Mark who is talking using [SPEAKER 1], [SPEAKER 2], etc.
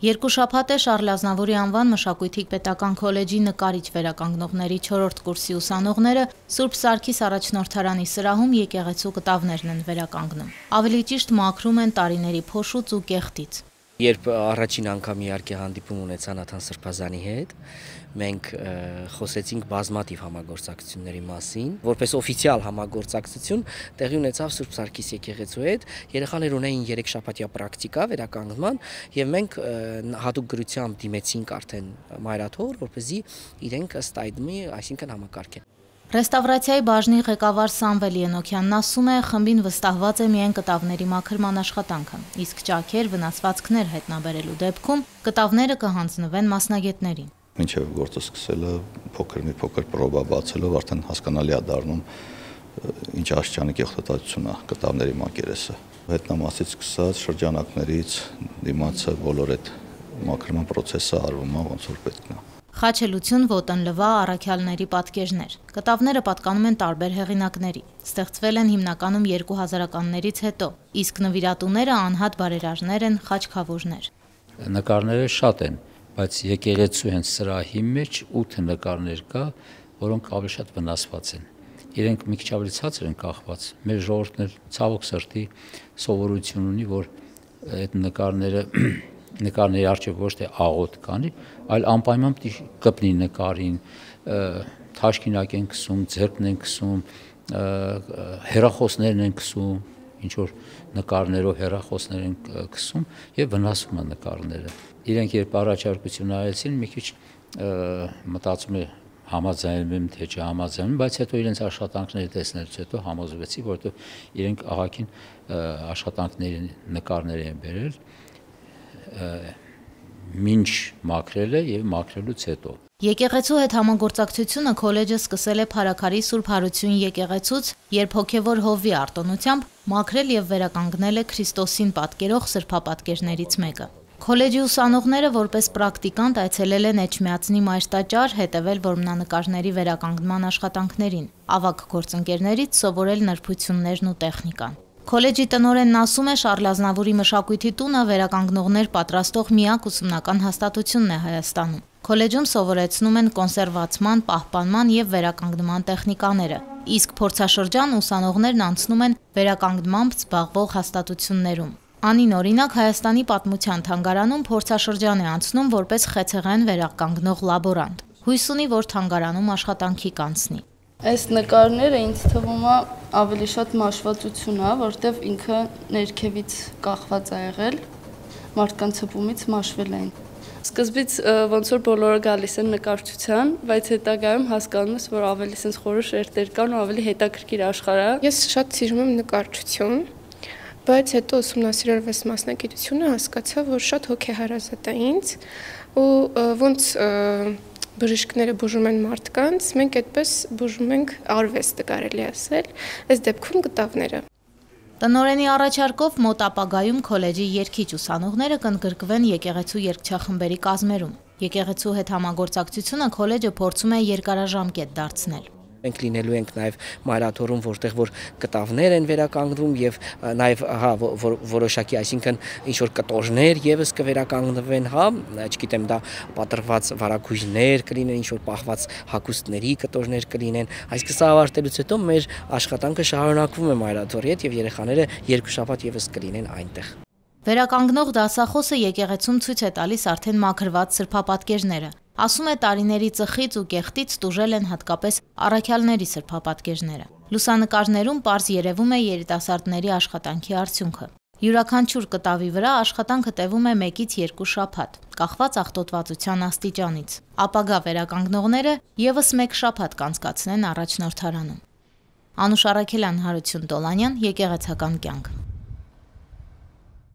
[SPEAKER 1] Երկու շաբաթ է Շարլ Ազնավուրի անվան մշակույթի պետական քոլեջի նկարիչ վերականգնողների 4-րդ կուրսի ուսանողները Սուրբ Սարգիս առաջնորդարանի սրահում եկեղեցու կտավներն են վերականգնում։ Ավելի ճիշտ մաքրում են տարիների փոշուց ու կեղտից։
[SPEAKER 2] Երբ առաջին անգամ իհարկե հանդիպում ունեցա Նաթան Սրբազանի հետ, մենք խոսեցինք բազմաթիվ համագործակցությունների մասին, որպես օֆիցիալ համագործակցություն տեղի ունեցավ Սուրբ Սարգիս եկեղեցու հետ, երեխաներ ունեին 3 շաբաթյա պրակտիկա վերականգնման եւ մենք հատուկ գրությամբ դիմեցինք արդեն մայրաթոր, որպեսզի իրենք ըստ այդմի, այսինքն համակարգեն։
[SPEAKER 1] Ռեստավրացիայի բաժնի ղեկավար Սամվել Ենոքյանն ասում է, խմբին վստահված է միայն կտավների մաքրման աշխատանքը, իսկ ճաքեր, վնասվածքներ հայտնաբերելու դեպքում կտավները կհանձնվեն մասնագետներին։
[SPEAKER 3] Մինչև գործը սկսելը փոքր պրոբա բացելով արդեն հասկանալի է դառնում ինչ աստիճանի կեղտոտվածություն է կտավների մակերեսը։ Հետնամասից սկսած շրջանակներից դիմացը բոլոր այդ մաքրման process-ը արվում է ոնց որ պետք է։
[SPEAKER 1] Խաչելություն, ոտնլվա, առաքյալների պատկերներ։ Կտավները պատկանում են տարբեր հեղինակների։ Ստեղծվել են հիմնականում 2000-ականներից հետո, իսկ նվիրատուները անհատ բարերարներ են, խաչքավորներ։
[SPEAKER 4] Նկարները շատ են, բայց եկեղեցու հենց սրահի մեջ 8 նկարներ կա, որոնք ավելի շատ վնասված են։ Իրենք մի քիչ ավելի ցածր են կախված։ Մեր ժողովուրդն էլ ցավոք սրտի սովորություն ունի, որ այդ նկարների առջև ոչ թե աղոտ կանի, այլ անպայման կպնի նկարին, թաշկինակ են քսում, ձեռքն են քսում, հեռախոսներն են քսում, ինչ որ նկարներով հեռախոսներ են քսում եւ վնասում են նկարները։ Իրենք երբ առաջարկություն արեցին, մի քիչ մտածում եմ համաձայնում եմ, թե չհամաձայնում, բայց հետո իրենց աշխատանքները տեսնելուց հետո համոզվեցի, որովհետեւ իրենք ահագին աշխատանքների նկարներ են բերել մինչ մաքրել է եւ մաքրելուց հետո։
[SPEAKER 1] Եկեղեցու հետ համագործակցությունը քոլեջը սկսել է Փարաքարի Սուրբ Հարություն եկեղեցուց, երբ հոգևոր հովվի արտոնությամբ մաքրել եւ վերականգնել է Քրիստոսին պատկերող սրբապատկերներից մեկը։ Քոլեջի ուսանողները որպես պրակտիկանտ այցելել են Էջմիածնի մայր տաճար, հետևել որմնանկարների վերականգնման աշխատանքներին, ավագ գործընկերներից սովորել նրբություններն ու տեխնիկան։ Քոլեջի տնօրենն ասում է, Շարլ Ազնավուրի մշակույթի տունը վերականգնողներ պատրաստող միակ ուսումնական հաստատությունն է Հայաստանում։ Քոլեջում սովորեցնում են կոնսերվացման, պահպանման եւ վերականգնման տեխնիկաները, իսկ փորձաշրջան ուսանողներն անցնում են վերականգնմամբ զբաղվող հաստատություններում։ Անին օրինակ Հայաստանի պատմության թանգարանում փորձաշրջան է անցնում որպես խեցեղեն վերականգնող լաբորանտ։ Հույս ունի, որ թանգարանում աշխատանքի կանցնի։
[SPEAKER 5] Այս նկարները ինձ թվում է ավելի շատ մաշվածություն է, որտեվ ինքը ներքևից կախված է եղել, մարդկանց հպումից մաշվել են։ Սկզբից ոնց որ բոլորը գալիս են նկարչության, բայց հետագայում հասկանում ես, որ ավելի sense խորը շերտեր կան ու ավելի հետաքրքիր աշխարհ է։
[SPEAKER 6] Ես շատ սիրում եմ նկարչություն, բայց հետո ուսումնասիրելով մասնագիտությունը հասկացա, որ շատ հոգեհարազատ է ինձ ու ոնց բժիշկները բուժում են մարդկանց, մենք այդպես բուժում ենք արվեստը կարելի ասել, այս դեպքում կտավները։
[SPEAKER 1] Տնօրենի առաջարկով մոտ ապագայում քոլեջի երգիչ ուսանողները կընդգրկվեն եկեղեցու երգչախմբերի կազմերում։ Եկեղեցու հետ համագործակցությունը քոլեջը փորձում է երկարաժամկետ դարձնել։
[SPEAKER 2] Մենք լինելու ենք նաև մայրաթորում, որտեղ որ կտավներ են վերականգնվում եւ նաև որոշակի, այսինքն ինչ որ կտորներ եւս կվերականգնվեն, չգիտեմ, դա պատրված վարագույրներ կլինեն, ինչ որ պահված հագուստների կտորներ կլինեն։ Այսինքն սա ավարտելուց հետո մեր աշխատանքը շարունակվում է մայրաթորի հետ եւ երեխաները 2 շաբաթ եւս կլինեն այնտեղ։
[SPEAKER 1] Վերականգնող դասախոսը եկեղեցում ցույց է տալիս արդեն մաքրված սրբապատկերները։ Ասում է տարիների ծխից ու կեղտից տուժել են հատկապես առաքյալների սրբապատկերները։ Լուսանկարներում պարզ երևում է երիտասարդների աշխատանքի արդյունքը։ Յուրաքանչյուր կտավի վրա աշխատանքը տևում է 1-ից 2 շաբաթ, կախված աղտոտվածության աստիճանից։ Ապագա վերականգնողները եւս 1 շաբաթ կանցկացնեն առաջնորդարանում։ Անուշ Առաքելյան, Հարություն Տոլանյան, Եկեղեցական կյանք։